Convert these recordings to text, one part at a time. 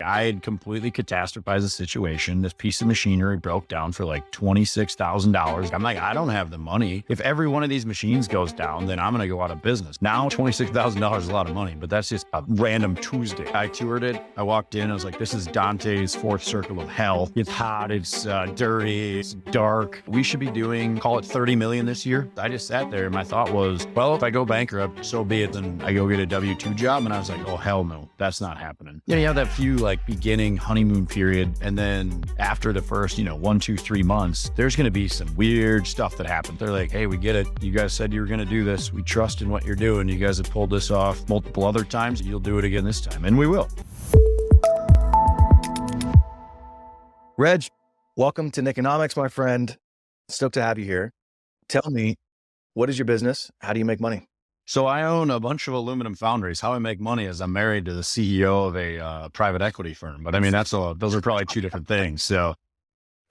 I had completely catastrophized the situation. This piece of machinery broke down for like $26,000. I'm like, I don't have the money. If every one of these machines goes down, then I'm going to go out of business. Now, $26,000 is a lot of money, but that's just a random Tuesday. I toured it. I walked in. I was like, this is Dante's fourth circle of hell. It's hot. It's dirty. It's dark. We should be doing, call it 30 million this year. I just sat there and my thought was, well, if I go bankrupt, so be it. Then I go get a W-2 job. And I was like, oh, hell no, that's not happening. Yeah, you have that few like beginning honeymoon period. And then after the first, 1, 2, 3 months, there's going to be some weird stuff that happens. They're like, hey, we get it. You guys said you were going to do this. We trust in what you're doing. You guys have pulled this off multiple other times. You'll do it again this time. And we will. Reg, welcome to Nikonomics, my friend. Stoked to have you here. Tell me, what is your business? How do you make money? So I own a bunch of aluminum foundries. How I make money is I'm married to the CEO of a private equity firm. But I mean, those are probably two different things. So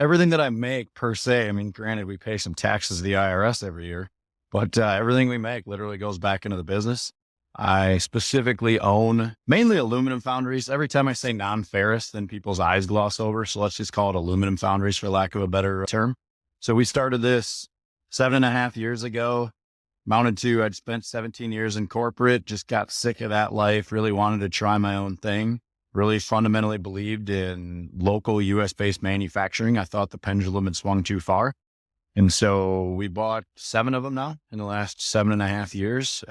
everything that I make per se, I mean, granted, we pay some taxes to the IRS every year, but everything we make literally goes back into the business. I specifically own mainly aluminum foundries. Every time I say non-ferrous, then people's eyes gloss over. So let's just call it aluminum foundries for lack of a better term. So we started this 7.5 years ago. I'd spent 17 years in corporate, just got sick of that life, really wanted to try my own thing, really fundamentally believed in local US-based manufacturing. I thought the pendulum had swung too far. And so we bought 7 of them now in the last 7.5 years.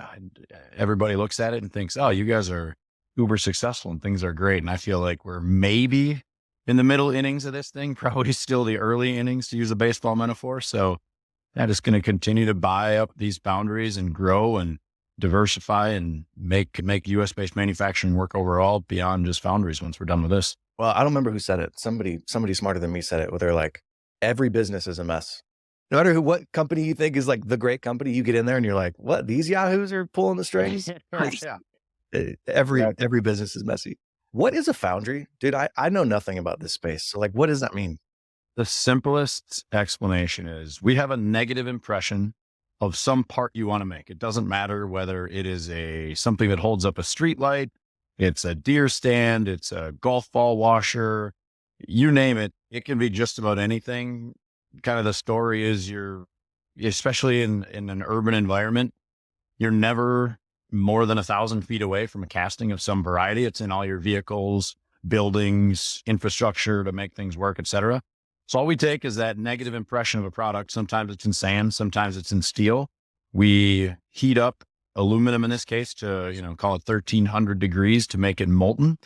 Everybody looks at it and thinks, oh, you guys are uber successful and things are great. And I feel like we're maybe in the middle innings of this thing, probably still the early innings, to use a baseball metaphor. So I'm just going to continue to buy up these boundaries and grow and diversify and make US-based manufacturing work overall beyond just foundries once we're done with this. Well, I don't remember who said it. Somebody smarter than me said it, where they're like, every business is a mess. No matter what company you think is like the great company, you get in there and you're like, what? These yahoos are pulling the strings? Yeah. Every business is messy. What is a foundry? Dude, I know nothing about this space. So like, what does that mean? The simplest explanation is we have a negative impression of some part you want to make. It doesn't matter whether it is something that holds up a street light, it's a deer stand, it's a golf ball washer, you name it. It can be just about anything. Kind of the story is especially in an urban environment, you're never more than 1,000 feet away from a casting of some variety. It's in all your vehicles, buildings, infrastructure to make things work, et cetera. So all we take is that negative impression of a product. Sometimes it's in sand, sometimes it's in steel. We heat up aluminum in this case to, call it 1,300 degrees to make it molten.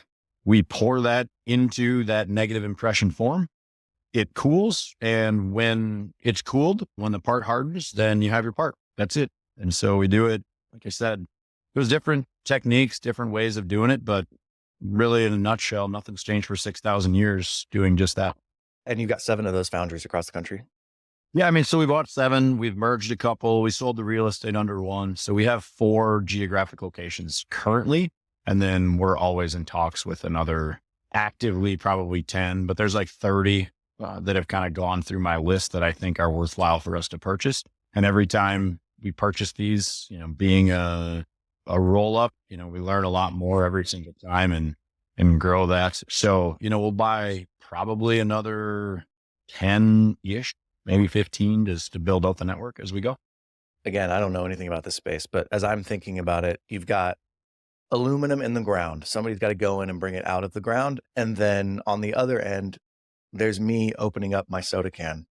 We pour that into that negative impression form. It cools. And when it's cooled, when the part hardens, then you have your part. That's it. And so we do it, like I said, there's different techniques, different ways of doing it, but really in a nutshell, nothing's changed for 6,000 years doing just that. And you've got 7 of those foundries across the country. Yeah. I mean, so we bought 7, we've merged a couple, we sold the real estate under one. So we have 4 geographic locations currently. And then we're always in talks with another actively probably 10, but there's like 30 that have kind of gone through my list that I think are worthwhile for us to purchase. And every time we purchase these, being a roll up, we learn a lot more every single time and grow that. So, we'll buy probably another 10-ish, maybe 15 just to build out the network as we go. Again, I don't know anything about this space, but as I'm thinking about it, you've got aluminum in the ground. Somebody's got to go in and bring it out of the ground. And then on the other end, there's me opening up my soda can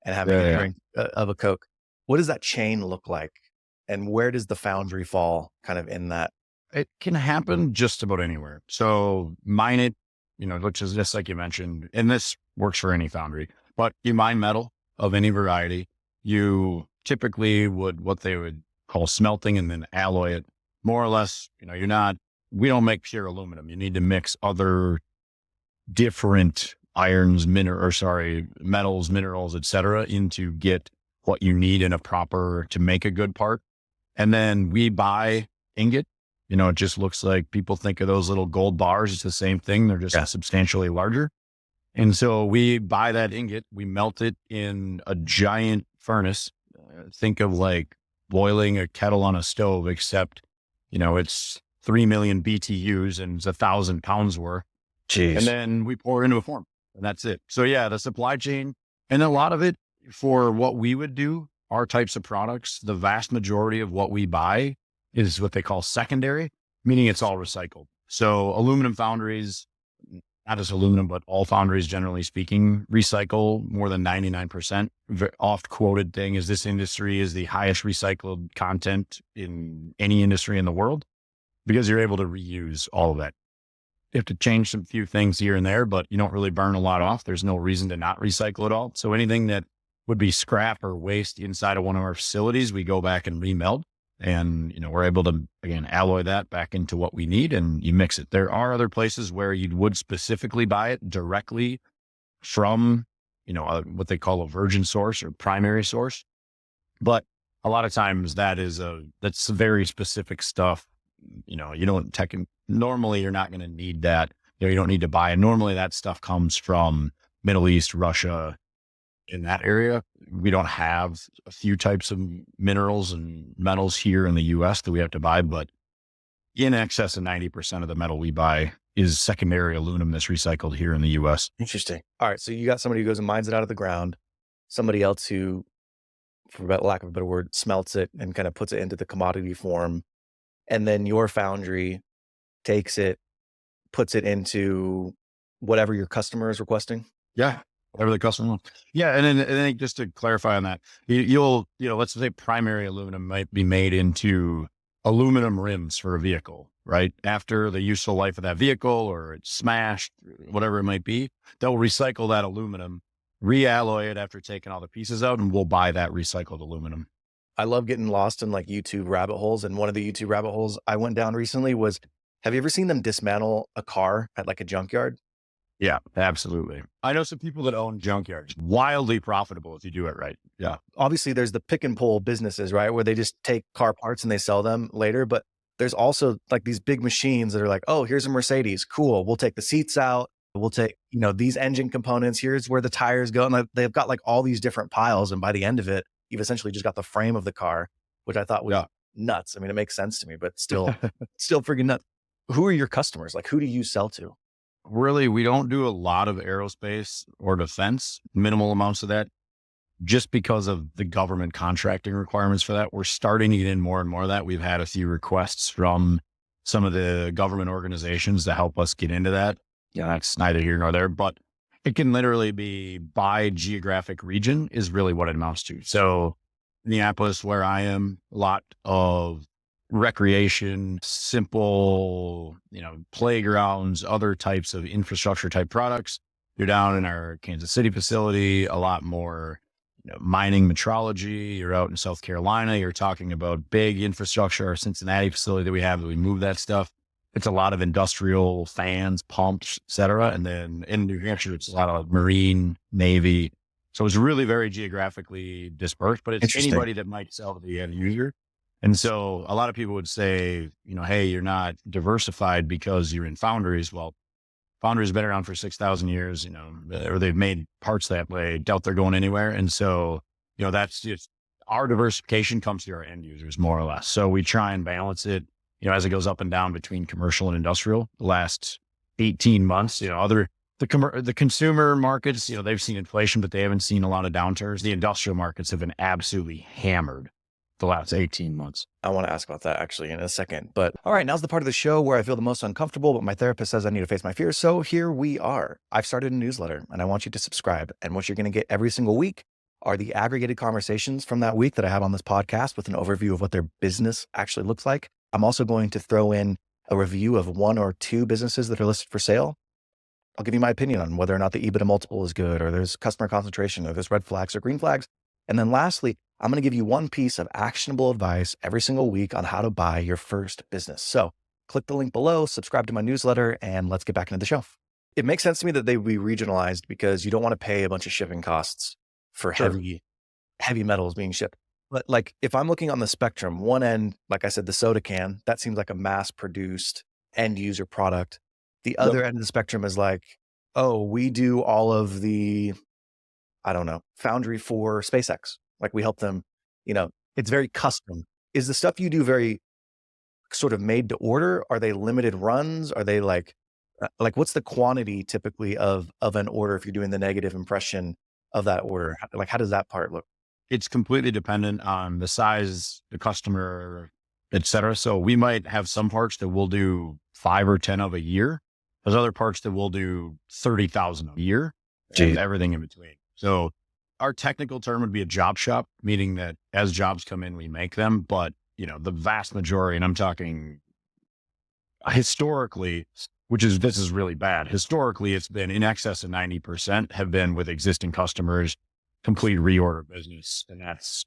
and having a drink of a Coke. What does that chain look like? And where does the foundry fall kind of in that? It can happen just about anywhere. So mine it, which is just like you mentioned, and this works for any foundry, but you mine metal of any variety. You typically what they would call smelting and then alloy it more or less. We don't make pure aluminum. You need to mix other different metals, minerals, et cetera, to get what you need to make a good part. And then we buy ingot. It just looks like people think of those little gold bars. It's the same thing. They're just substantially larger. And so we buy that ingot, we melt it in a giant furnace. Think of like boiling a kettle on a stove, except, it's 3 million BTUs and it's 1,000 pounds worth. Jeez. and then we pour into a form, and that's it. So yeah, the supply chain, and a lot of it for what we would do, our types of products, the vast majority of what we buy is what they call secondary, meaning it's all recycled. So aluminum foundries, not just aluminum, but all foundries, generally speaking, recycle more than 99%. Oft quoted thing is this industry is the highest recycled content in any industry in the world because you're able to reuse all of that. You have to change some few things here and there, but you don't really burn a lot off. There's no reason to not recycle it all. So anything that would be scrap or waste inside of one of our facilities, we go back and remelt. And, we're able to, again, alloy that back into what we need and you mix it. There are other places where you would specifically buy it directly from, what they call a virgin source or primary source. But a lot of times that's very specific stuff. Normally you're not going to need that. You don't need to buy it. Normally that stuff comes from Middle East, Russia, in that area. We don't have a few types of minerals and metals here in the US that we have to buy, but in excess of 90% of the metal we buy is secondary aluminum that's recycled here in the US. Interesting. All right. So you got somebody who goes and mines it out of the ground, somebody else who, for lack of a better word, smelts it and kind of puts it into the commodity form. And then your foundry takes it, puts it into whatever your customer is requesting. Yeah. Whatever the customer wants. Yeah. And then just to clarify on that, let's say primary aluminum might be made into aluminum rims for a vehicle, right? After the useful life of that vehicle or it's smashed, whatever it might be, they'll recycle that aluminum, realloy it after taking all the pieces out, and we'll buy that recycled aluminum. I love getting lost in like YouTube rabbit holes. And one of the YouTube rabbit holes I went down recently was, have you ever seen them dismantle a car at like a junkyard? Yeah, absolutely. I know some people that own junkyards. Wildly profitable if you do it right. Yeah. Obviously, there's the pick and pull businesses, right? Where they just take car parts and they sell them later. But there's also like these big machines that are like, oh, here's a Mercedes. Cool. We'll take the seats out. We'll take, these engine components. Here's where the tires go. And they've got like all these different piles. And by the end of it, you've essentially just got the frame of the car, which I thought was nuts. I mean, it makes sense to me, but still freaking nuts. Who are your customers? Like, who do you sell to? Really, we don't do a lot of aerospace or defense, minimal amounts of that, just because of the government contracting requirements for that. We're starting to get in more and more of that. We've had a few requests from some of the government organizations to help us get into that. Yeah, that's neither here nor there, but it can literally be by geographic region is really what it amounts to. So Minneapolis, where I am, a lot of recreation, simple, playgrounds, other types of infrastructure type products. You're down in our Kansas City facility, a lot more, mining metrology. You're out in South Carolina. You're talking about big infrastructure, our Cincinnati facility that we have, that we move that stuff. It's a lot of industrial fans, pumps, et cetera. And then in New Hampshire, it's a lot of Marine, Navy. So it's really very geographically dispersed, but it's anybody that might sell to the end user. And so a lot of people would say, hey, you're not diversified because you're in foundries. Well, foundries have been around for 6,000 years, or they've made parts that way. Doubt they're going anywhere. And so, that's just our diversification comes to our end users more or less. So we try and balance it, as it goes up and down between commercial and industrial. The last 18 months, the consumer markets, they've seen inflation, but they haven't seen a lot of downturns. The industrial markets have been absolutely hammered the last 18 months. I want to ask about that actually in a second, but all right, now's the part of the show where I feel the most uncomfortable, but my therapist says I need to face my fears. So here we are. I've started a newsletter and I want you to subscribe. And what you're going to get every single week are the aggregated conversations from that week that I have on this podcast with an overview of what their business actually looks like. I'm also going to throw in a review of one or two businesses that are listed for sale. I'll give you my opinion on whether or not the EBITDA multiple is good, or there's customer concentration, or there's red flags or green flags. And then lastly, I'm going to give you one piece of actionable advice every single week on how to buy your first business. So click the link below, subscribe to my newsletter, and let's get back into the show. It makes sense to me that they would be regionalized because you don't want to pay a bunch of shipping costs for heavy metals being shipped. But like if I'm looking on the spectrum, one end, like I said, the soda can, that seems like a mass produced end user product. The other end of the spectrum is like, oh, we do all of the, Foundry for SpaceX. Like we help them, it's very custom. Is the stuff you do very sort of made to order? Are they limited runs? Are they like Like, what's the quantity typically of an order if you're doing the negative impression of that order? Like, how does that part look? It's completely dependent on the size, the customer, et cetera. So we might have some parts that we'll do 5 or 10 of a year. There's other parts that we'll do 30,000 a year and Gee. everything in between. So our technical term would be a job shop, meaning that as jobs come in, we make them. But, the vast majority, and I'm talking historically, this is really bad. Historically, it's been in excess of 90% have been with existing customers, complete reorder business. And that's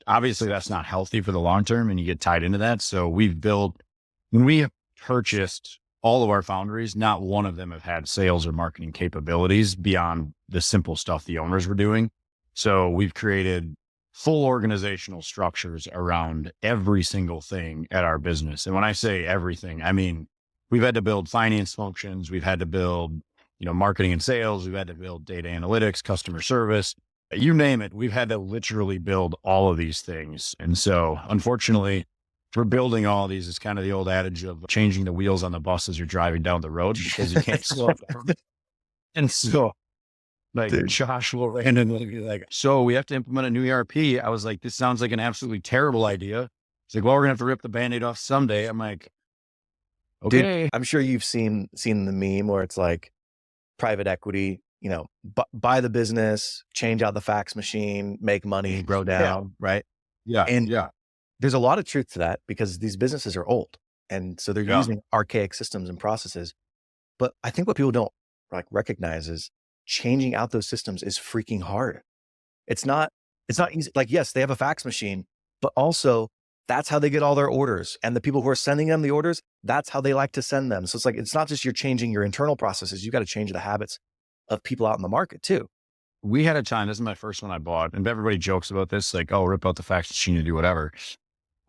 not healthy for the long term, and you get tied into that. So when we purchased all of our foundries, not one of them have had sales or marketing capabilities beyond the simple stuff the owners were doing. So we've created full organizational structures around every single thing at our business. And when I say everything, I mean, we've had to build finance functions. We've had to build, marketing and sales. We've had to build data analytics, customer service, you name it. We've had to literally build all of these things. And so unfortunately, we're building all of these. It's kind of the old adage of changing the wheels on the bus as you're driving down the road because you can't slow down. And so Dude. Josh will randomly be like, so we have to implement a new ERP. I was like, this sounds like an absolutely terrible idea. He's like, well, we're gonna have to rip the Band-Aid off someday. I'm like, okay. Dude, I'm sure you've seen the meme where it's like private equity, buy the business, change out the fax machine, make money, grow down, right? Yeah. And yeah. there's a lot of truth to that because these businesses are old. And so they're using archaic systems and processes. But I think what people don't recognize is changing out those systems is freaking hard. It's not easy. Like, yes, they have a fax machine, but also that's how they get all their orders. And the people who are sending them the orders, that's how they like to send them. So it's not just you're changing your internal processes. You got to change the habits of people out in the market too. We had a time, this is my first one I bought, and everybody jokes about this, like, oh, rip out the fax machine and do whatever.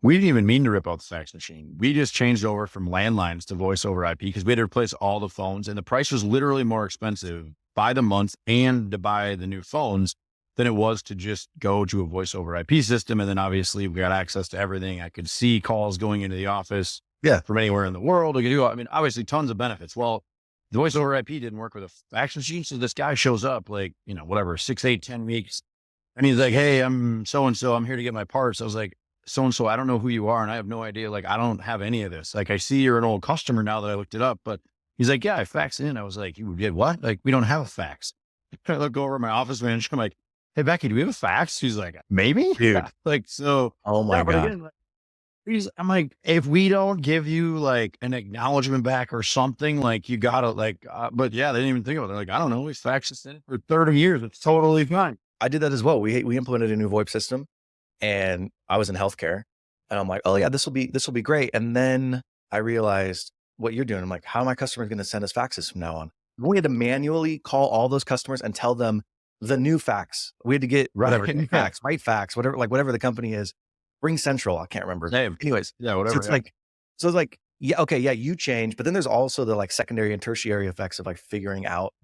We didn't even mean to rip out the fax machine. We just changed over from landlines to voice over IP because we had to replace all the phones, and the price was literally more expensive by the month and to buy the new phones than it was to just go to a voice over IP system. And then obviously we got access to everything. I could see calls going into the office from anywhere in the world. Obviously tons of benefits. Well, the voice over IP didn't work with a fax machine. So this guy shows up 6, 8, 10 weeks. And he's like, hey, I'm so-and-so. I'm here to get my parts. I was like, so-and-so, I don't know who you are. And I have no idea. I don't have any of this. I see you're an old customer now that I looked it up, but he's like, yeah, I faxed in. I was like, you did what? We don't have a fax. I look over at my office manager. I'm like, hey, Becky, do we have a fax? She's like, maybe. Dude. Oh my God. Again, I'm like, if we don't give you an acknowledgement back or something, you gotta but yeah, they didn't even think about it. They're like, I don't know. We faxed this in for 30 years. It's totally fine. I did that as well. We implemented a new VoIP system and I was in healthcare and I'm like, oh yeah, this will be great. And then I realized what you're doing. I'm like, how are my customers going to send us faxes from now on? We had to manually call all those customers and tell them the new fax. We had to get whatever fax, right fax, whatever the company is. Ring Central, I can't remember. Hey, anyways, yeah, whatever. So it's like, yeah, okay, yeah, you change, but then there's also the secondary and tertiary effects of figuring out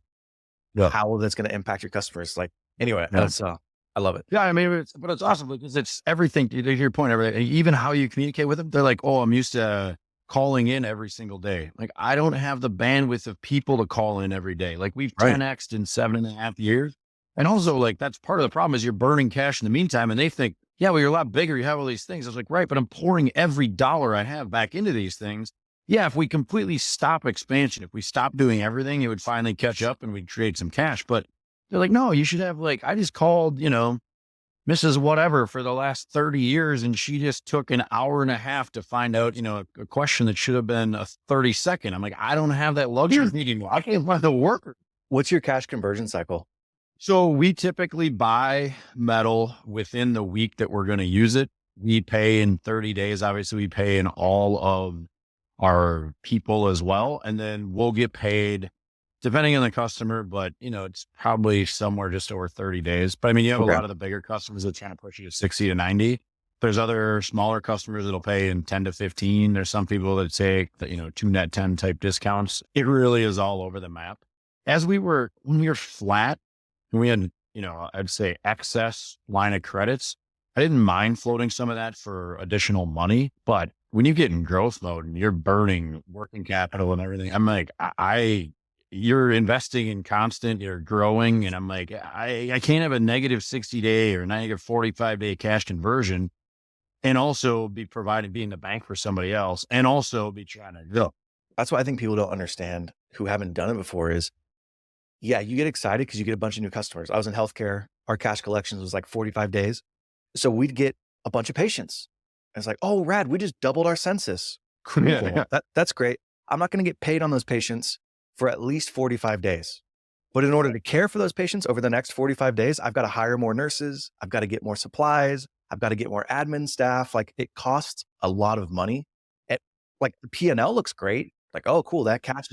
how that's going to impact your customers. Anyway, that's I love it. Yeah, but it's awesome because it's everything. To your point, everything, even how you communicate with them. They're like, oh, I'm used to calling in every single day. I don't have the bandwidth of people to call in every day. We've 10x'd in 7.5 years. And also that's part of the problem is you're burning cash in the meantime. And they think, yeah, well, you're a lot bigger. You have all these things. I was like, right, but I'm pouring every dollar I have back into these things. Yeah, if we completely stop expansion, if we stop doing everything, it would finally catch up and we'd create some cash. But they're like, no, you should have I just called, Mrs. Whatever for the last 30 years. And she just took an hour and a half to find out, a question that should have been a 30-second. I'm like, I don't have that luxury anymore. I can't find the worker. What's your cash conversion cycle? So we typically buy metal within the week that we're going to use it. We pay in 30 days. Obviously, we pay in all of our people as well. And then we'll get paid depending on the customer, but it's probably somewhere just over 30 days. But you have a lot of the bigger customers that trying to push you to 60 to 90. There's other smaller customers that'll pay in 10 to 15. There's some people that take the, 2 net 10 type discounts. It really is all over the map. When we were flat, and we had, I'd say excess line of credits, I didn't mind floating some of that for additional money. But when you get in growth mode and you're burning working capital and everything, I'm like, you're investing in constant, you're growing. And I'm like, I can't have a negative 60-day or negative 45-day cash conversion and also be being the bank for somebody else and also be trying to go. That's what I think people don't understand who haven't done it before is, yeah, you get excited because you get a bunch of new customers. I was in healthcare. Our cash collections was like 45 days. So we'd get a bunch of patients. And it's like, oh, rad, we just doubled our census. Cool. Yeah. That's great. I'm not going to get paid on those patients for at least 45 days. But in order to care for those patients over the next 45 days, I've got to hire more nurses. I've got to get more supplies. I've got to get more admin staff. Like it costs a lot of money. Like the P&L looks great. Like, oh, cool. That cash,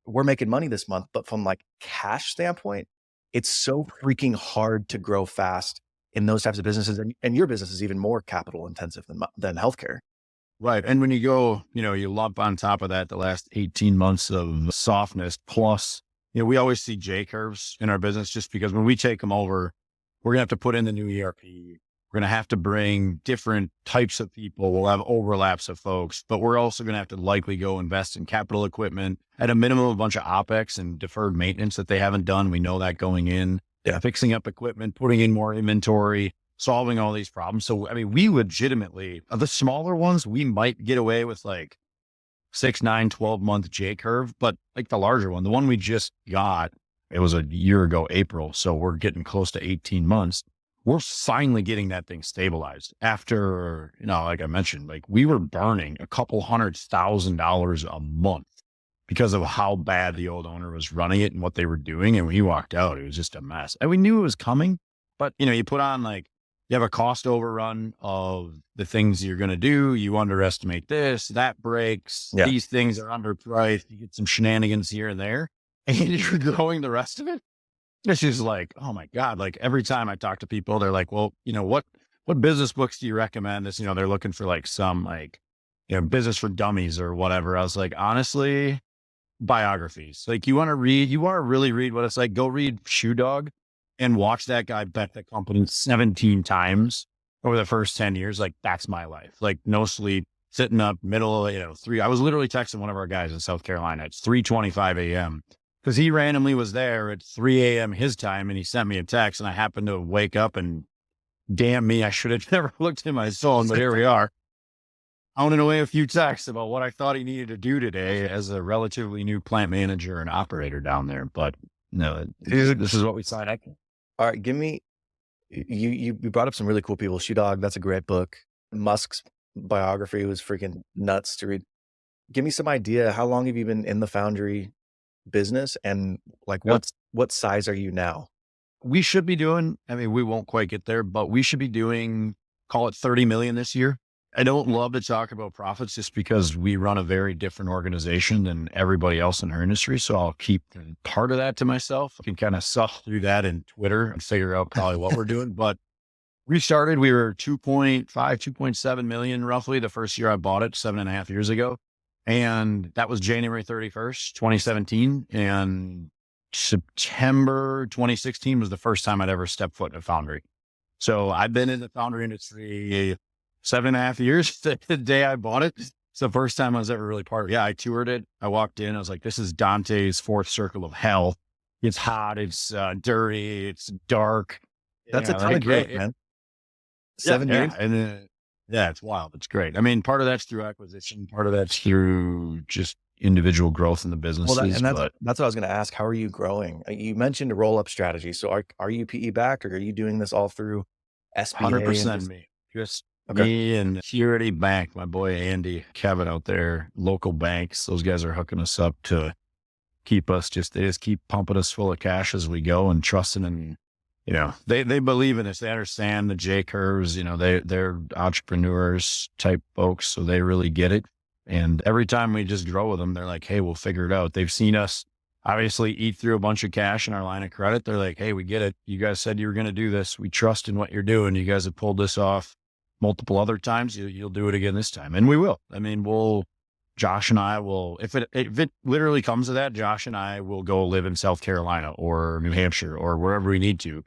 we're making money this month. But from like cash standpoint, it's so freaking hard to grow fast in those types of businesses. And your business is even more capital intensive than healthcare. Right. And when you go, you lump on top of that the last 18 months of softness plus, we always see J curves in our business just because when we take them over, we're going to have to put in the new ERP. We're going to have to bring different types of people. We'll have overlaps of folks, but we're also going to have to likely go invest in capital equipment at a minimum, a bunch of OpEx and deferred maintenance that they haven't done. We know that going in, fixing up equipment, putting in more inventory, solving all these problems. So, we legitimately, the smaller ones, we might get away with like 6, 9, 12-month J curve, but like the larger one, the one we just got, it was a year ago, April. So we're getting close to 18 months. We're finally getting that thing stabilized after, like I mentioned, like we were burning a couple $100,000 a month because of how bad the old owner was running it and what they were doing. And when he walked out, it was just a mess. And we knew it was coming, but you put on like, you have a cost overrun of the things you're going to do. You underestimate this, that breaks. Yeah. These things are underpriced. You get some shenanigans here and there and you're growing the rest of it. It's just like, oh my God. Like every time I talk to people, they're like, well, what business books do you recommend? This, they're looking for like some like, business for dummies or whatever. I was like, honestly, biographies. Like you want to really read what it's like, go read Shoe Dog and watch that guy bet the company 17 times over the first 10 years. Like that's my life. Like no sleep, sitting up middle of, 3. I was literally texting one of our guys in South Carolina. It's 3:25 a.m. because he randomly was there at 3 a.m. his time and he sent me a text and I happened to wake up and damn me, I should have never looked at my phone, but here we are. Pounding away a few texts about what I thought he needed to do today as a relatively new plant manager and operator down there. But no, dude, this is what we signed up for. All right, give me, you brought up some really cool people. Shoe Dog, that's a great book. Musk's biography was freaking nuts to read. Give me some idea. How long have you been in the Foundry business and like what size are you now? We should be doing, we won't quite get there, but we should be doing, call it 30 million this year. I don't love to talk about profits just because we run a very different organization than everybody else in our industry. So I'll keep part of that to myself. I can kind of suss through that in Twitter and figure out probably what we're doing. But we were 2.7 million roughly the first year I bought it 7.5 years ago. And that was January 31st, 2017. And September 2016 was the first time I'd ever stepped foot in a foundry. So I've been in the foundry industry 7.5 years. The day I bought it, it's the first time I was ever really part of it. Yeah, I toured it. I walked in. I was like, this is Dante's fourth circle of hell. It's hot. It's dirty. It's dark. That's a ton of growth, man. 7 years. And it's wild. It's great. Part of that's through acquisition. Part of that's through just individual growth in the businesses. Well, that's what I was going to ask. How are you growing? You mentioned a roll-up strategy. So are you PE backed or are you doing this all through SBA? 100% me. Just me and Security Bank, my boy Andy, Kevin out there, local banks. Those guys are hooking us up to keep us they just keep pumping us full of cash as we go and trusting and, they believe in us. They understand the J curves, they're entrepreneurs type folks. So they really get it. And every time we just grow with them, they're like, hey, we'll figure it out. They've seen us obviously eat through a bunch of cash in our line of credit. They're like, hey, we get it. You guys said you were going to do this. We trust in what you're doing. You guys have pulled this off multiple other times. You'll do it again this time. And we will. Josh and I will, if it literally comes to that, Josh and I will go live in South Carolina or New Hampshire or wherever we need to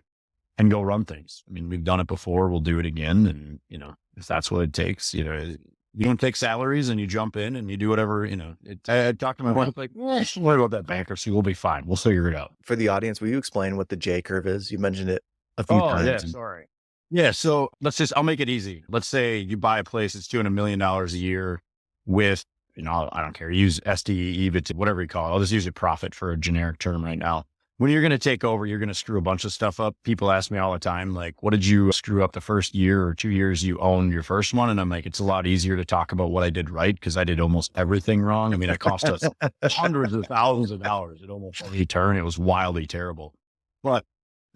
and go run things. We've done it before. We'll do it again. And, if that's what it takes, You don't take salaries and you jump in and you do whatever, I talked to my wife like, what about that bankruptcy? We'll be fine. We'll figure it out. For the audience, will you explain what the J curve is? You mentioned it a few Oh, yeah, times. sorry. Yeah, so I'll make it easy. Let's say you buy a place that's doing $1 million a year with, I don't care, use SDE, EBIT, whatever you call it. I'll just use a profit for a generic term right now. When you're going to take over, you're going to screw a bunch of stuff up. People ask me all the time, like, what did you screw up the first year or 2 years you owned your first one? And I'm like, it's a lot easier to talk about what I did right because I did almost everything wrong. I mean, it cost us hundreds of thousands of dollars at almost every turn. It was wildly terrible. But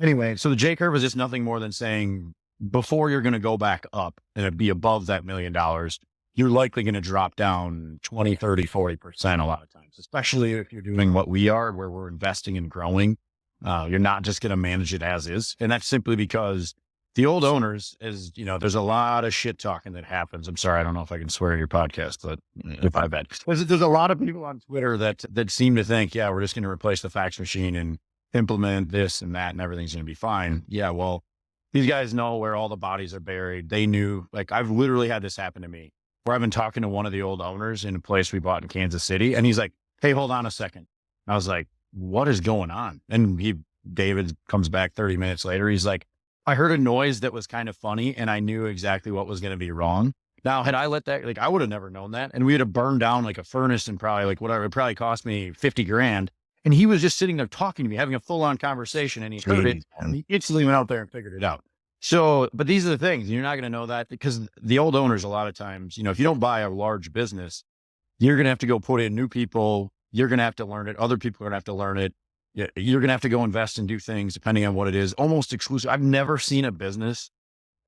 anyway, so the J curve is just nothing more than saying before you're going to go back up and it'd be above that $1 million, you're likely going to drop down 20, 30, 40% a lot of times, especially if you're doing what we are, where we're investing and growing. You're not just going to manage it as is. And that's simply because the old owners there's a lot of shit talking that happens. I'm sorry. I don't know if I can swear in your podcast, but if I bet there's a lot of people on Twitter that seem to think, yeah, we're just going to replace the fax machine and implement this and that and everything's going to be fine. Yeah. Well, these guys know where all the bodies are buried. They knew, like, I've literally had this happen to me where I've been talking to one of the old owners in a place we bought in Kansas City. And he's like, hey, hold on a second. I was like, what is going on? And David comes back 30 minutes later. He's like, I heard a noise that was kind of funny and I knew exactly what was going to be wrong. Now, had I let that, like, I would have never known that. And we would have burned down like a furnace and probably like whatever, it probably cost me 50 grand. And he was just sitting there talking to me, having a full on conversation, and he heard it. And he instantly went out there and figured it out. So, but these are the things, you're not going to know that because the old owners, a lot of times, if you don't buy a large business, you're going to have to go put in new people. You're going to have to learn it. Other people are going to have to learn it. You're going to have to go invest and do things depending on what it is, almost exclusive. I've never seen a business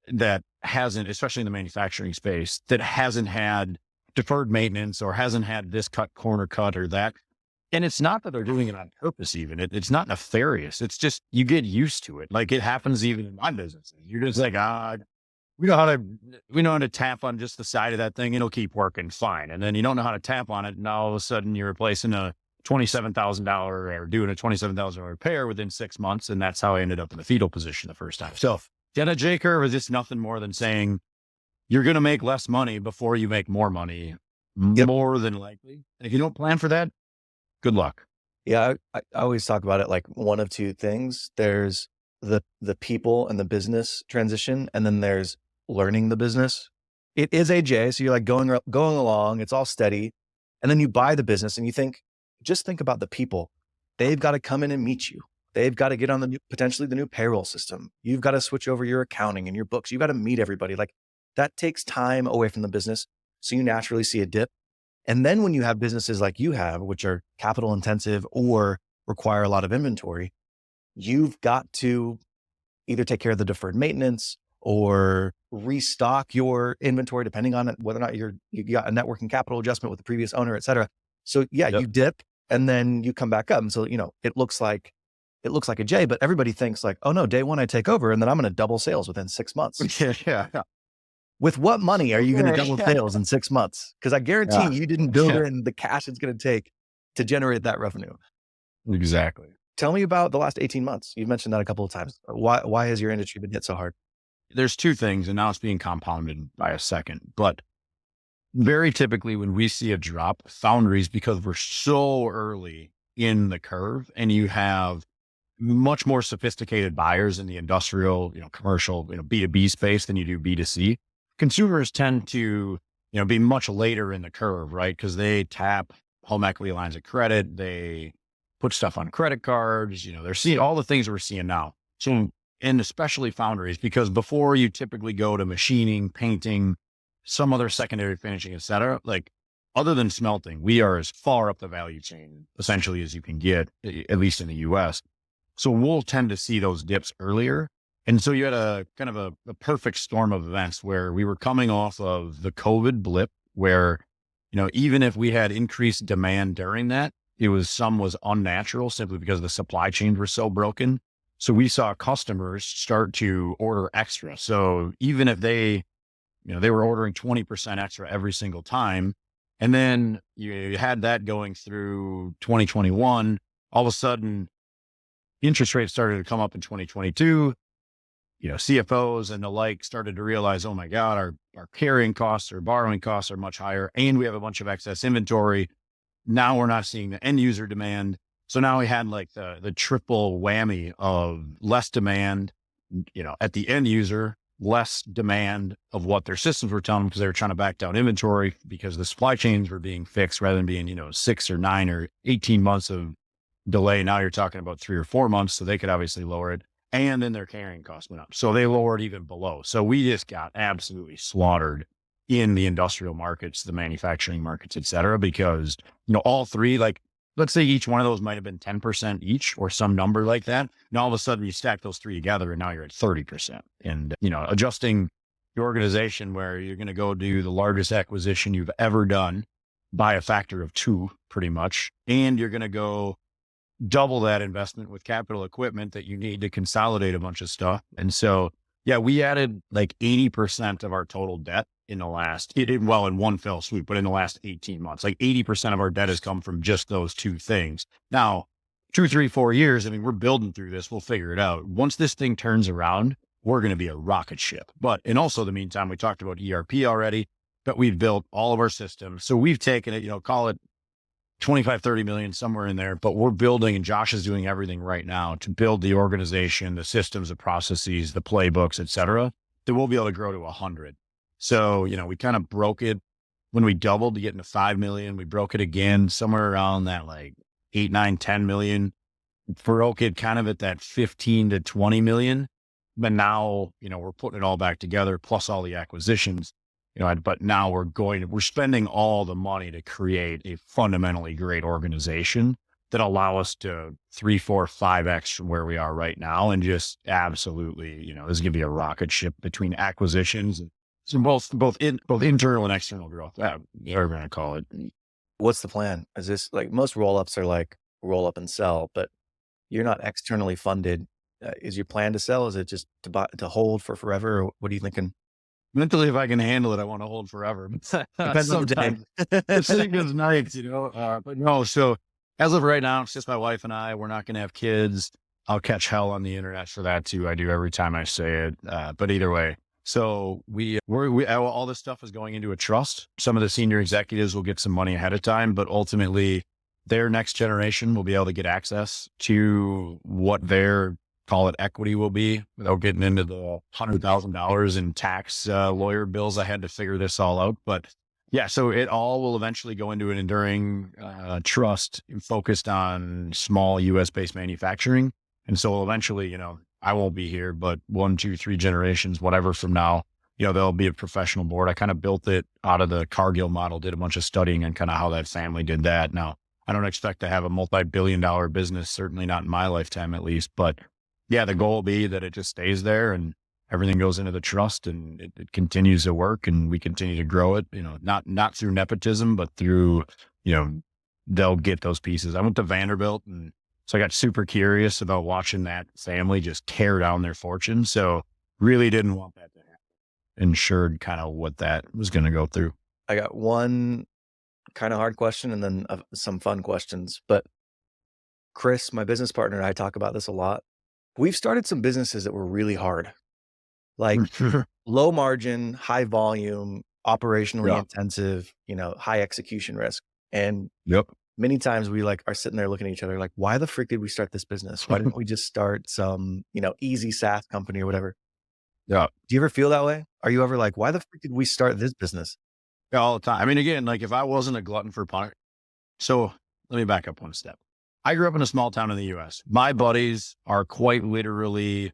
that hasn't, especially in the manufacturing space, that hasn't had deferred maintenance or hasn't had this corner cut or that. And it's not that they're doing it on purpose, even. It's not nefarious. It's just you get used to it. Like it happens even in my businesses. You're just like, we know how to tap on just the side of that thing. It'll keep working fine. And then you don't know how to tap on it. And all of a sudden you're replacing a $27,000 or doing a $27,000 repair within 6 months. And that's how I ended up in the fetal position the first time. So a J curve is just nothing more than saying you're going to make less money before you make more money, more than likely. And if you don't plan for that, good luck. Yeah. I always talk about it like one of two things. There's the people and the business transition, and then there's learning the business. It is a J. So you're like going along, it's all steady. And then you buy the business and you just think about the people. They've got to come in and meet you. They've got to get on potentially the new payroll system. You've got to switch over your accounting and your books. You've got to meet everybody. Like that takes time away from the business. So you naturally see a dip. And then when you have businesses like you have, which are capital intensive or require a lot of inventory, you've got to either take care of the deferred maintenance or restock your inventory, depending on whether or not you got a net working capital adjustment with the previous owner, et cetera. So you dip and then you come back up. And so, it looks like a J, but everybody thinks like, oh no, day one I take over and then I'm going to double sales within 6 months. Yeah. With what money are you going to double sales in 6 months? Because I guarantee you didn't build in the cash it's going to take to generate that revenue. Exactly. Tell me about the last 18 months. You've mentioned that a couple of times. Why has your industry been hit so hard? There's two things, and now it's being compounded by a second. But very typically when we see a drop, Foundries, because we're so early in the curve and you have much more sophisticated buyers in the industrial, commercial, B2B space than you do B2C. Consumers tend to, be much later in the curve, right? Because they tap home equity lines of credit. They put stuff on credit cards. They're seeing all the things we're seeing now. So, and especially Foundries, because before you typically go to machining, painting, some other secondary finishing, et cetera, like other than smelting, we are as far up the value chain essentially as you can get, at least in the US. So we'll tend to see those dips earlier. And so you had a kind of a perfect storm of events where we were coming off of the COVID blip where, even if we had increased demand during that, some was unnatural simply because the supply chains were so broken. So we saw customers start to order extra. So even if they were ordering 20% extra every single time, and then you had that going through 2021, all of a sudden interest rates started to come up in 2022. CFOs and the like started to realize, oh my God, our carrying costs or borrowing costs are much higher, and we have a bunch of excess inventory. Now we're not seeing the end user demand. So now we had like the triple whammy of less demand, at the end user, less demand of what their systems were telling them because they were trying to back down inventory because the supply chains were being fixed rather than being, 6 or 9 or 18 months of delay. Now you're talking about 3 or 4 months. So they could obviously lower it. And then their carrying costs went up. So they lowered even below. So we just got absolutely slaughtered in the industrial markets, the manufacturing markets, et cetera, because, all three, like, let's say each one of those might have been 10% each or some number like that. And all of a sudden you stack those three together and now you're at 30%. And, adjusting your organization where you're going to go do the largest acquisition you've ever done by a factor of 2, pretty much. And you're going to go double that investment with capital equipment that you need to consolidate a bunch of stuff. And so, yeah, we added like 80% of our total debt in the last, in one fell swoop, but in the last 18 months, like 80% of our debt has come from just those 2 things. Now, 2, 3, 4 years, we're building through this. We'll figure it out. Once this thing turns around, we're going to be a rocket ship. But in also the meantime, we talked about ERP already, but we've built all of our systems. So we've taken it, call it 25, 30 million, somewhere in there, but we're building, and Josh is doing everything right now to build the organization, the systems, the processes, the playbooks, et cetera, that we'll be able to grow to 100. So, we kind of broke it when we doubled to get into 5 million. We broke it again somewhere around that like 8, 9, 10 million, broke it kind of at that 15 to 20 million. But now, we're putting it all back together, plus all the acquisitions. But now we're spending all the money to create a fundamentally great organization that allow us to 3, 4, 5x from where we are right now. And just absolutely, this is going to be a rocket ship between acquisitions and so both internal and external growth, whatever we're going to call it. What's the plan? Is this like most roll-ups are like roll up and sell, but you're not externally funded. Is your plan to sell? Is it just to hold for forever? Or what are you thinking? Mentally, if I can handle it, I want to hold forever. But sometimes it's nice, but no. So as of right now, it's just my wife and I. We're not going to have kids. I'll catch hell on the internet for that too. I do every time I say it. But either way, so we all this stuff is going into a trust. Some of the senior executives will get some money ahead of time, but ultimately their next generation will be able to get access to what their, call it, equity will be, without getting into the $100,000 in tax lawyer bills. I had to figure this all out, but yeah, so it all will eventually go into an enduring trust focused on small US based manufacturing. And so eventually, I won't be here, but 1, 2, 3 generations, whatever from now, there'll be a professional board. I kind of built it out of the Cargill model, did a bunch of studying and kind of how that family did that. Now, I don't expect to have a multi-billion-dollar business, certainly not in my lifetime at least, but yeah, the goal will be that it just stays there and everything goes into the trust and it continues to work and we continue to grow it, not through nepotism, but through, they'll get those pieces. I went to Vanderbilt, and so I got super curious about watching that family just tear down their fortune. So really didn't want that to happen. Ensured kind of what that was going to go through. I got one kind of hard question and then some fun questions, but Chris, my business partner, and I talk about this a lot. We've started some businesses that were really hard, like low margin, high volume, operationally intensive, high execution risk. And many times we are sitting there looking at each other like, why the frick did we start this business? Why didn't we just start some, easy SaaS company or whatever? Yeah. Do you ever feel that way? Are you ever like, why the frick did we start this business? Yeah, all the time. Again, if I wasn't a glutton for punishment. So let me back up one step. I grew up in a small town in the US. My buddies are quite literally,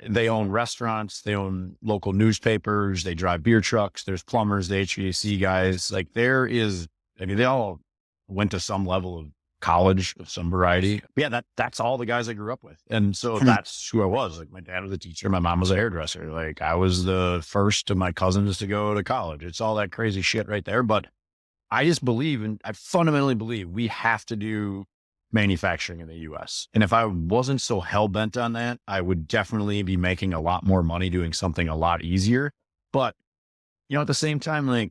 they own restaurants, they own local newspapers, they drive beer trucks, there's plumbers, the HVAC guys. They all went to some level of college of some variety. But yeah, that's all the guys I grew up with. And so that's who I was. Like my dad was a teacher, my mom was a hairdresser. Like I was the first of my cousins to go to college. It's all that crazy shit right there. But I just believe, and I fundamentally believe we have to do manufacturing in the US. And if I wasn't so hell bent on that, I would definitely be making a lot more money doing something a lot easier. But, at the same time, I'm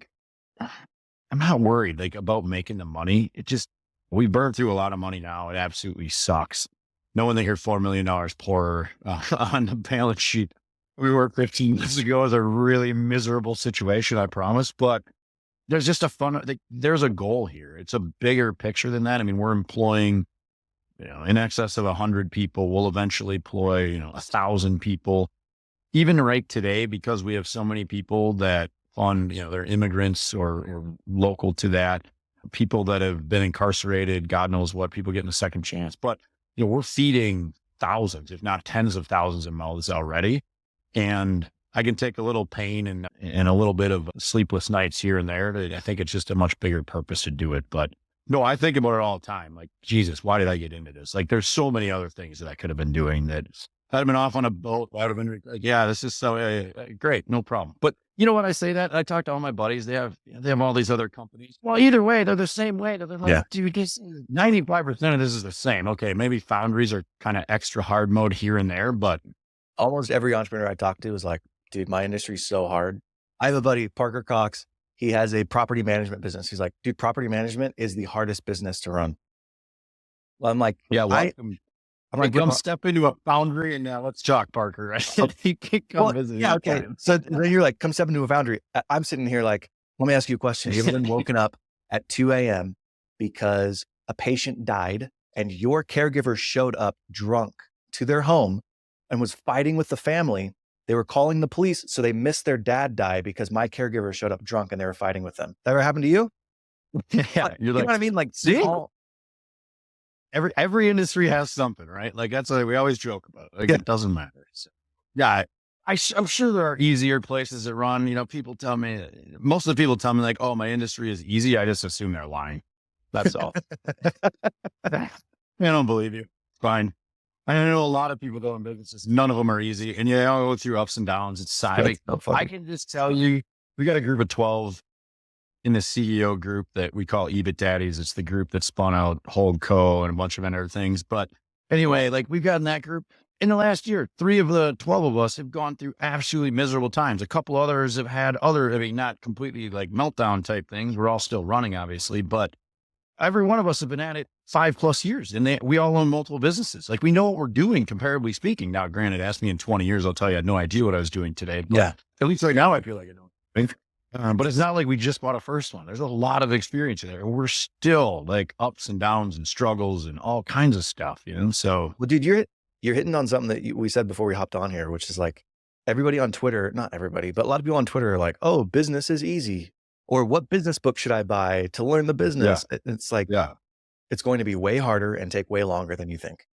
not worried about making the money. We burn through a lot of money now. It absolutely sucks. No one that hear $4 million poorer on the balance sheet. we were 15 years ago is a really miserable situation, I promise. But there's just a fun, like, there's a goal here. It's a bigger picture than that. I mean, we're employing, in excess of 100 people. We'll eventually employ, 1,000 people. Even right today, because we have so many people that fund, they're immigrants or local to that, people that have been incarcerated, God knows what, people getting a second chance. But, we're feeding thousands, if not tens of thousands of mouths already. And I can take a little pain and a little bit of sleepless nights here and there. I think it's just a much bigger purpose to do it. But no, I think about it all the time. Like, Jesus, why did I get into this? Like, there's so many other things that I could have been doing that I'd have been off on a boat. I would have been like, yeah, this is so great. No problem. But you know what? I say that I talk to all my buddies. They have all these other companies. Well, either way, they're the same way. They're like, dude, 95% of this is the same. Okay. Maybe Foundries are kind of extra hard mode here and there, but almost every entrepreneur I talk to is like, dude, my industry's so hard. I have a buddy, Parker Cox. He has a property management business. He's like, dude, property management is the hardest business to run. Well, I'm like, yeah, welcome. I'm like, come step into a Foundry and let's talk, Parker. Right? He can come visit. Yeah, okay. So then you're like, come step into a Foundry. I'm sitting here like, let me ask you a question. Have you ever been woken up at 2 a.m. because a patient died and your caregiver showed up drunk to their home and was fighting with the family? They were calling the police, so they missed their dad die because my caregiver showed up drunk and they were fighting with them. That ever happened to you? Yeah, you know what I mean? Like, see? Every industry has something, right? Like, that's like we always joke about it. Like, it doesn't matter. So, yeah, I'm sure there are easier places to run. People tell me, most of the people tell me like, oh, my industry is easy. I just assume they're lying. That's all. I don't believe you. Fine. I know a lot of people go in businesses. None of them are easy. And they all go through ups and downs. It's sad. I can just tell you, we got a group of 12 in the CEO group that we call EBIT Daddies. It's the group that spun out Holdco and a bunch of other things. But anyway, like, we've got in that group in the last year, 3 of the 12 of us have gone through absolutely miserable times. A couple others have had not completely like meltdown type things. We're all still running, obviously, but every one of us have been at it 5+ years, and we all own multiple businesses. Like, we know what we're doing, comparably speaking. Now, granted, ask me in 20 years, I'll tell you I had no idea what I was doing today. But at least right now, I feel like I know. But it's not like we just bought a first one. There's a lot of experience there. We're still like ups and downs and struggles and all kinds of stuff, So, well, dude, you're hitting on something that we said before we hopped on here, which is like, everybody on Twitter, not everybody, but a lot of people on Twitter are like, oh, business is easy. Or what business book should I buy to learn the business? Yeah. It's like, it's going to be way harder and take way longer than you think.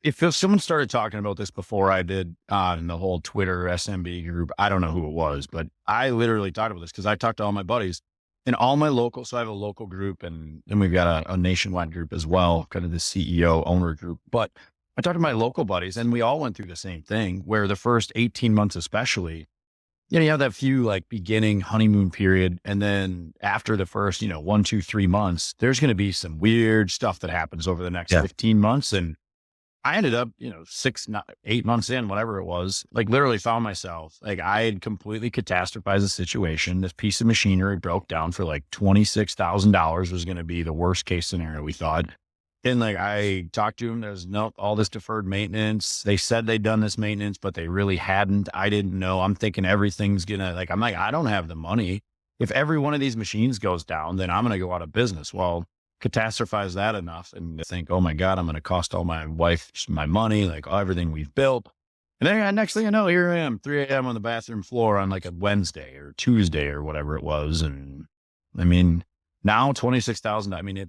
If someone started talking about this before I did in the whole Twitter SMB group, I don't know who it was, but I literally talked about this because I talked to all my buddies and all my local. So I have a local group and then we've got a nationwide group as well, kind of the CEO owner group. But I talked to my local buddies and we all went through the same thing where the first 18 months, especially, you have that few like beginning honeymoon period. And then after the first, 1, 2, 3 months, there's going to be some weird stuff that happens over the next 15 months. And I ended up, 8 months in, whatever it was, like literally found myself, like I had completely catastrophized the situation. This piece of machinery broke down for like $26,000 was going to be the worst case scenario, we thought. And like, I talked to him, there's all this deferred maintenance. They said they'd done this maintenance, but they really hadn't. I didn't know. I'm thinking everything's I'm like, I don't have the money. If every one of these machines goes down, then I'm going to go out of business. Well, catastrophize that enough and think, oh my God, I'm going to cost all my wife my money, like everything we've built. And then next thing I know, here I am, 3 a.m. on the bathroom floor on like a Wednesday or Tuesday or whatever it was. And I mean, now $26,000,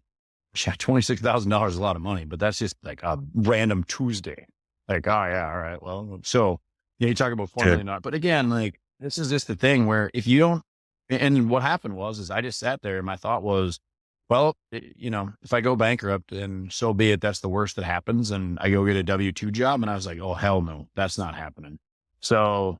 $26,000 is a lot of money, but that's just like a random Tuesday. Like, oh yeah, all right. Well, so you talk about $4 million, but again, like this is just the thing where if you don't, and what happened is I just sat there and my thought was, well, if I go bankrupt, then so be it. That's the worst that happens. And I go get a W-2 job. And I was like, oh, hell no, that's not happening. So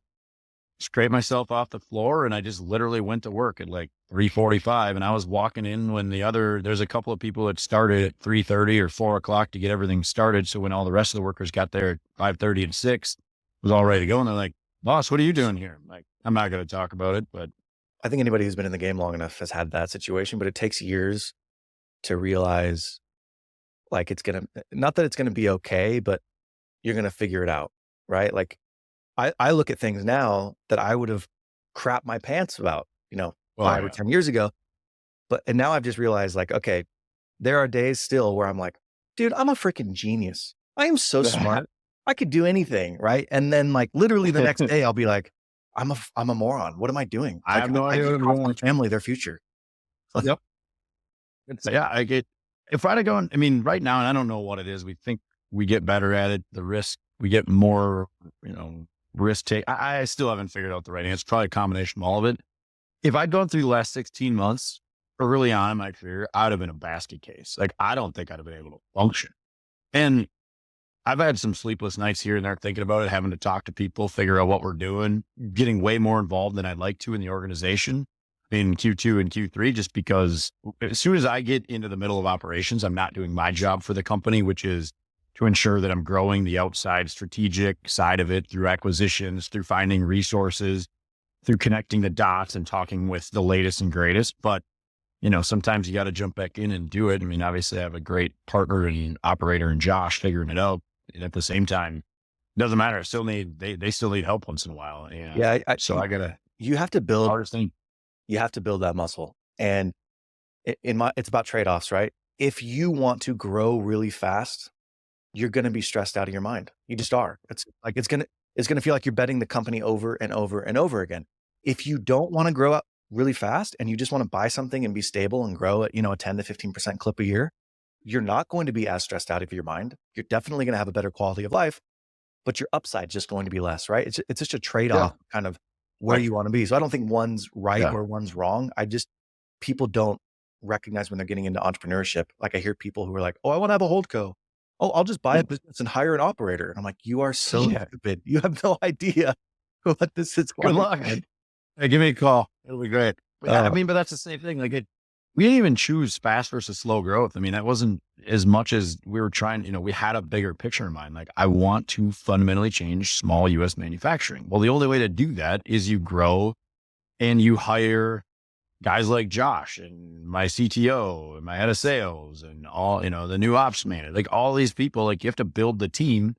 scraped myself off the floor and I just literally went to work at like 3:45. And I was walking in when there's a couple of people that started at 3:30 or 4 o'clock to get everything started. So when all the rest of the workers got there at 5:30 and 6, was all ready to go. And they're like, boss, what are you doing here? I'm like, I'm not going to talk about it, but I think anybody who's been in the game long enough has had that situation, but it takes years to realize like not that it's going to be okay, but you're going to figure it out, right? Like I look at things now that I would have crapped my pants about, 5 or 10 years ago. And now I've just realized like, okay, there are days still where I'm like, dude, I'm a freaking genius. I am so smart. I could do anything. Right. And then like literally the next day I'll be like, I'm a moron. What am I doing? I have no I idea just what I'm cost my doing. family their future. Yep. I get, if I'd have gone, I mean, right now, and I don't know what it is. We think we get better at it. The risk, we get more, risk take. I still haven't figured out the right answer. Probably a combination of all of it. If I'd gone through the last 16 months early on in my career, I'd have been a basket case. Like, I don't think I'd have been able to function. And I've had some sleepless nights here and there thinking about it, having to talk to people, figure out what we're doing, getting way more involved than I'd like to in the organization in Q2 and Q3, just because as soon as I get into the middle of operations, I'm not doing my job for the company, which is to ensure that I'm growing the outside strategic side of it through acquisitions, through finding resources, through connecting the dots and talking with the latest and greatest. But, sometimes you got to jump back in and do it. I mean, obviously I have a great partner and operator in Josh figuring it out. And at the same time, it doesn't matter. I still need, they still need help once in a while. And Yeah. so I got to, You have to build, hardest thing. you have to build that muscle. And it's about trade-offs, right? If you want to grow really fast, you're going to be stressed out of your mind. You just are. It's going to feel like you're betting the company over and over and over again. If you don't want to grow up really fast and you just want to buy something and be stable and grow at, a 10 to 15% clip a year, you're not going to be as stressed out of your mind. You're definitely going to have a better quality of life, but your upside's just going to be less, right? It's just a trade-off kind of where you want to be. So I don't think one's right or one's wrong. People don't recognize when they're getting into entrepreneurship. Like I hear people who are like, oh, I want to have a holdco. Oh, I'll just buy a business and hire an operator. And I'm like, you are so stupid. You have no idea what this is. Good luck. Hey, give me a call. It'll be great. But but that's the same thing. Like we didn't even choose fast versus slow growth. I mean, that wasn't as much as we were trying, we had a bigger picture in mind. Like I want to fundamentally change small US manufacturing. Well, the only way to do that is you grow and you hire guys like Josh and my CTO and my head of sales and all, the new ops manager, like all these people, like you have to build the team.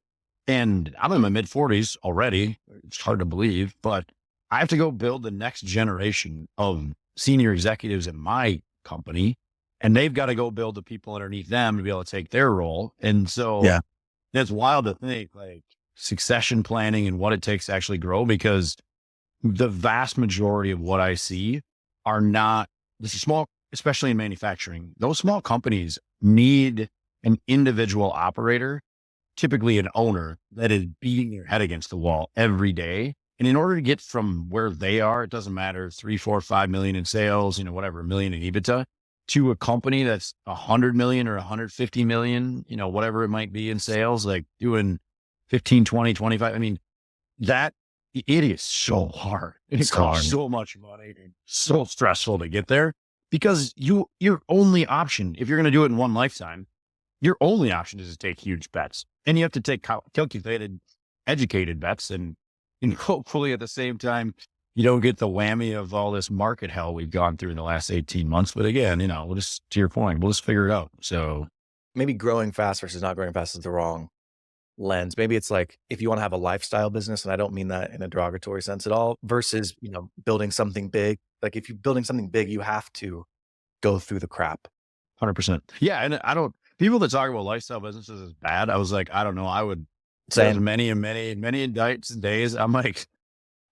And I'm in my mid 40s already. It's hard to believe, but I have to go build the next generation of senior executives in my company. And they've got to go build the people underneath them to be able to take their role. And so that's wild to think like succession planning and what it takes to actually grow, because the vast majority of what I see are not, this is small, especially in manufacturing. Those small companies need an individual operator, typically an owner, that is beating their head against the wall every day. And in order to get from where they are, it doesn't matter, 3, 4, 5 million in sales, whatever, a million in EBITDA, to a company that's 100 million or 150 million, whatever it might be in sales, like doing 15, 20, 25. I mean, it is so hard. It costs so much money and so stressful to get there, because your only option, if you're going to do it in one lifetime, your only option is to take huge bets, and you have to take calculated, educated bets. And hopefully at the same time, you don't get the whammy of all this market hell we've gone through in the last 18 months. But again, we'll just, to your point, we'll just figure it out. So maybe growing fast versus not growing fast is the wrong lens. Maybe it's like, if you want to have a lifestyle business, and I don't mean that in a derogatory sense at all, versus, building something big. Like if you're building something big, you have to go through the crap. 100%. Yeah. And people that talk about lifestyle businesses as bad, I was like, I don't know. I would say many nights and days. I'm like,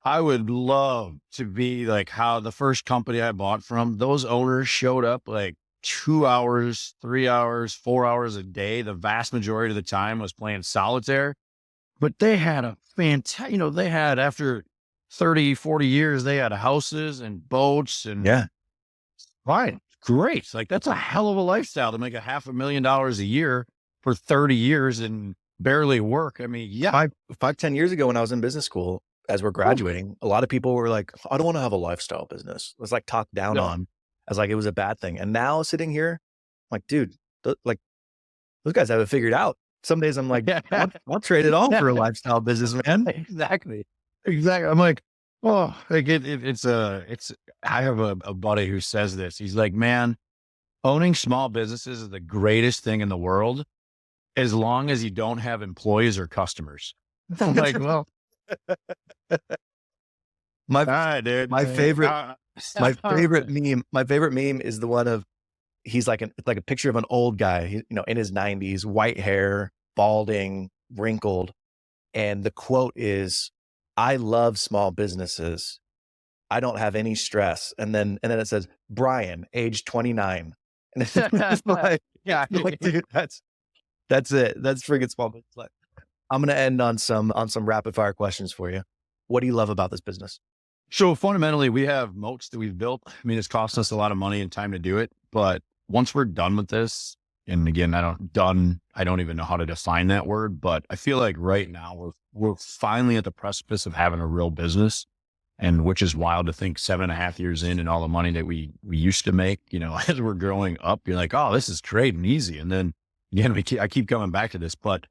I would love to be like how the first company I bought from, those owners showed up like 2 hours, 3 hours, 4 hours a day. The vast majority of the time was playing solitaire, but they had a fantastic, they had, after 30, 40 years, they had houses and boats and fine. Great. Like that's a hell of a lifestyle to make $500,000 a year for 30 years and barely work. I mean, 10 years ago when I was in business school, as we're graduating, a lot of people were like, I don't want to have a lifestyle business. It was like talked down on as like, it was a bad thing. And now sitting here, I'm like, dude, like those guys have it figured out. Some days I'm like, I'll trade it all for a lifestyle business, man. Exactly. I'm like, oh, like I have a buddy who says this. He's like, man, owning small businesses is the greatest thing in the world, as long as you don't have employees or customers. I'm like, well, My All right, dude. my favorite Uh, my favorite meme is the one of it's like a picture of an old guy, in his 90s, white hair, balding, wrinkled, and the quote is, "I love small businesses. I don't have any stress." And then it says, "Brian, age 29." And it's just yeah. like, dude, that's it. That's freaking small business life. I'm gonna end on some rapid fire questions for you. What do you love about this business? So fundamentally, we have moats that we've built. I mean, it's cost us a lot of money and time to do it, but once we're done with this, and again, I don't even know how to define that word, but I feel like right now we're finally at the precipice of having a real business, and which is wild to think 7.5 years in and all the money that we used to make, as we're growing up, you're like, oh, this is great and easy. And then again, I keep coming back to this, but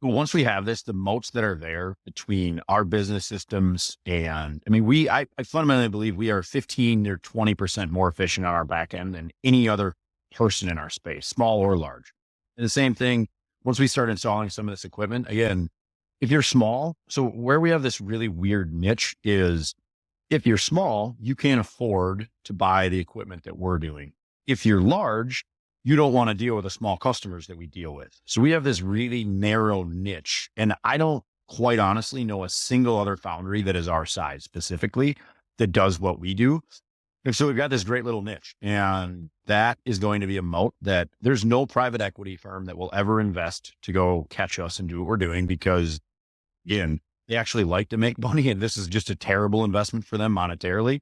once we have this, the moats that are there between our business systems and, I mean, I fundamentally believe we are 15 or 20% more efficient on our back end than any other person in our space, small or large. And the same thing, once we start installing some of this equipment, again, if you're small, so where we have this really weird niche is if you're small, you can't afford to buy the equipment that we're doing. If you're large, you don't want to deal with the small customers that we deal with. So we have this really narrow niche. And I don't quite honestly know a single other foundry that is our size specifically that does what we do. And so we've got this great little niche, and that is going to be a moat that there's no private equity firm that will ever invest to go catch us and do what we're doing, because again, they actually like to make money, and this is just a terrible investment for them monetarily.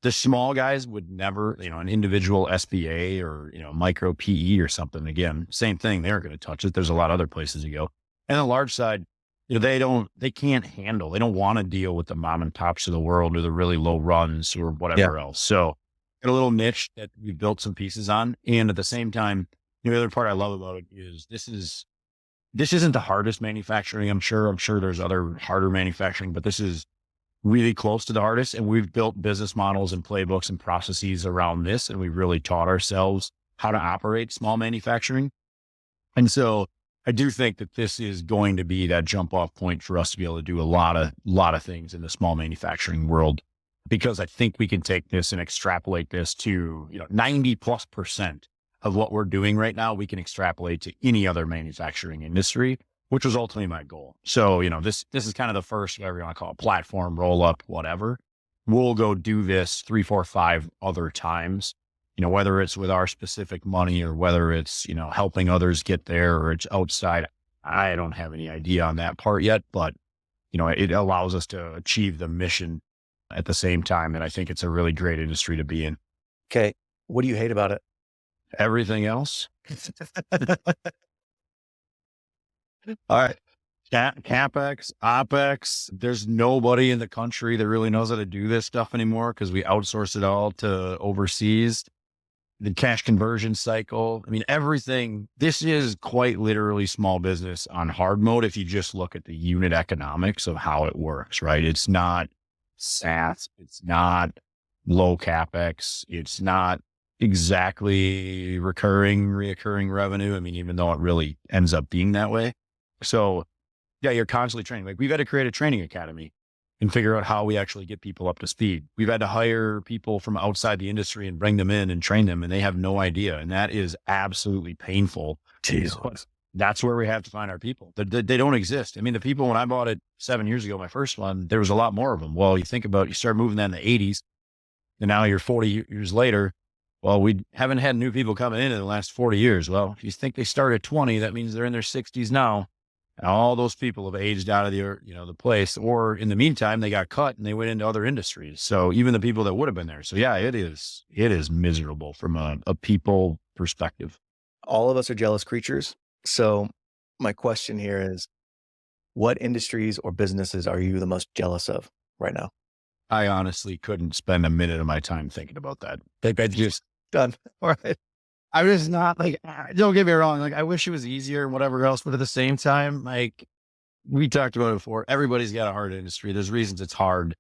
The small guys would never, an individual SBA or, micro PE or something. Again, same thing. They aren't going to touch it. There's a lot of other places to go. And the large side, they don't want to deal with the mom and pops of the world or the really low runs or whatever else. So got a little niche that we built some pieces on. And at the same time, the other part I love about it is this isn't the hardest manufacturing. I'm sure there's other harder manufacturing, but this is really close to the hardest. And we've built business models and playbooks and processes around this. And we really taught ourselves how to operate small manufacturing. And so I do think that this is going to be that jump off point for us to be able to do a lot of things in the small manufacturing world, because I think we can take this and extrapolate this to, 90+% of what we're doing right now. We can extrapolate to any other manufacturing industry, which was ultimately my goal. So, this is kind of the first, whatever you want to call it, platform, roll up, whatever. We'll go do this 3, 4, 5 other times, whether it's with our specific money or whether it's, helping others get there or it's outside. I don't have any idea on that part yet, but, it allows us to achieve the mission at the same time. And I think it's a really great industry to be in. Okay. What do you hate about it? Everything else. All right. CapEx, OpEx. There's nobody in the country that really knows how to do this stuff anymore because we outsource it all to overseas. The cash conversion cycle. I mean, everything. This is quite literally small business on hard mode if you just look at the unit economics of how it works, right? It's not SaaS. It's not low CapEx. It's not exactly reoccurring revenue. I mean, even though it really ends up being that way. So yeah, you're constantly training. Like, we've had to create a training academy and figure out how we actually get people up to speed. We've had to hire people from outside the industry and bring them in and train them, and they have no idea. And that is absolutely painful. Jesus. That's where we have to find our people. They don't exist. I mean, the people, when I bought it 7 years ago, my first one, there was a lot more of them. Well, you start moving that in the 80s, and now you're 40 years later. Well, we haven't had new people coming in the last 40 years. Well, if you think they start at 20, that means they're in their 60s now. And all those people have aged out of the place, or in the meantime, they got cut and they went into other industries. So even the people that would have been there. So yeah, it is miserable from a people perspective. All of us are jealous creatures. So my question here is, what industries or businesses are you the most jealous of right now? I honestly couldn't spend a minute of my time thinking about that. Like, I just Done. All right. I'm just not like, don't get me wrong. Like, I wish it was easier and whatever else, but at the same time, like we talked about it before, everybody's got a hard industry. There's reasons it's hard.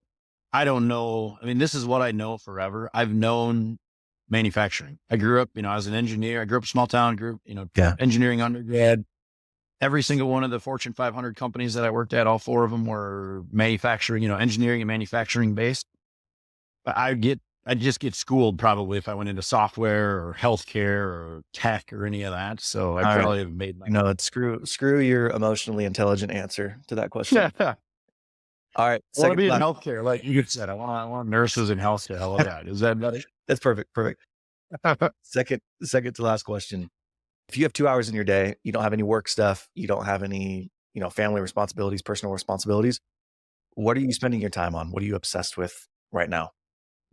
I don't know. I mean, this is what I know forever. I've known manufacturing. I grew up, I was an engineer. I grew up in a small town, engineering undergrad. every single one of the Fortune 500 companies that I worked at, all 4 of them were manufacturing, engineering and manufacturing based. But I'd just get schooled probably if I went into software or healthcare or tech or any of that. So I All right. probably have made my. No, it's screw your emotionally intelligent answer to that question. Yeah. All right. I want to Second be to in last, healthcare, like you said. I want nurses in healthcare. I love that. Is that better? that's perfect. Second to last question. If you have 2 hours in your day, you don't have any work stuff, you don't have any, family responsibilities, personal responsibilities. What are you spending your time on? What are you obsessed with right now?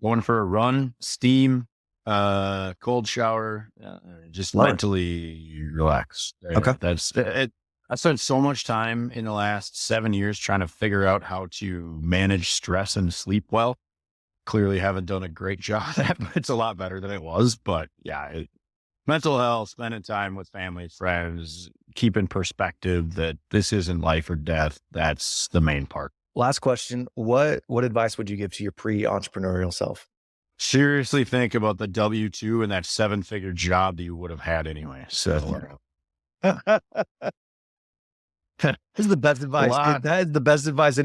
Going for a run, steam, cold shower, just Love it. mentally relax. Okay. That's it. I spent so much time in the last 7 years trying to figure out how to manage stress and sleep well. Clearly haven't done a great job of that, but it's a lot better than it was. But yeah, mental health, spending time with family, friends, keeping perspective that this isn't life or death. That's the main part. Last question. What advice would you give to your pre-entrepreneurial self? Seriously think about the W-2 and that 7-figure job that you would have had anyway. So This is the best advice. Dude. That is the best advice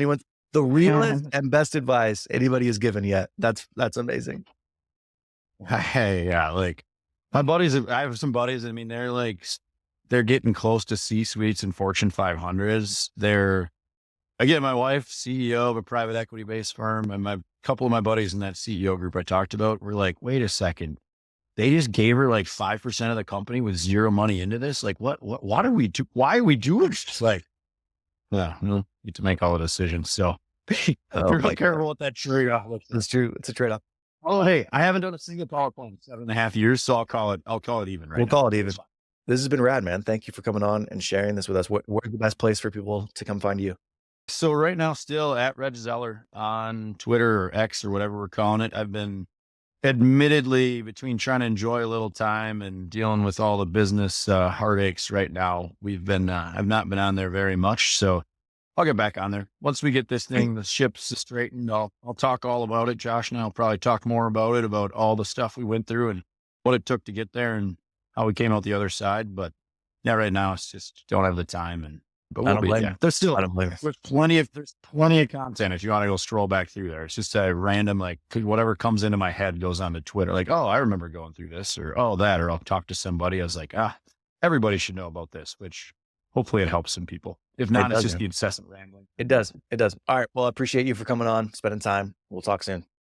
the realest and best advice anybody has given yet. That's amazing. hey, yeah, like my buddies, I have some buddies. I mean, they're getting close to C-suites and Fortune 500s. Again, my wife, CEO of a private equity based firm, and my couple of my buddies in that CEO group I talked about were like, wait a second. They just gave her like 5% of the company with zero money into this. Like, what are we do? Why are we doing this? Like, yeah, you need to make all the decisions. So be really careful with that trade-off. That's true. It's a trade-off. Oh, hey, I haven't done a single PowerPoint in 7.5 years, so I'll call it even. Right? We'll call it even. This has been rad, man. Thank you for coming on and sharing this with us. Where's the best place for people to come find you? So right now, still at Reg Zeller on Twitter or X or whatever we're calling it. I've been admittedly between trying to enjoy a little time and dealing with all the business heartaches right now. I've not been on there very much. So I'll get back on there. Once we get this thing, the ship's straightened, I'll talk all about it. Josh and I'll probably talk more about it, about all the stuff we went through and what it took to get there and how we came out the other side. But yeah, right now it's just don't have the time but we'll be, yeah. There's plenty of content if you want to go scroll back through there. It's just a random, like whatever comes into my head goes onto Twitter. Like, oh, I remember going through this or I'll talk to somebody. I was like, everybody should know about this, which hopefully it helps some people. If not, it's just the incessant rambling. It does. All right. Well, I appreciate you for coming on, spending time. We'll talk soon.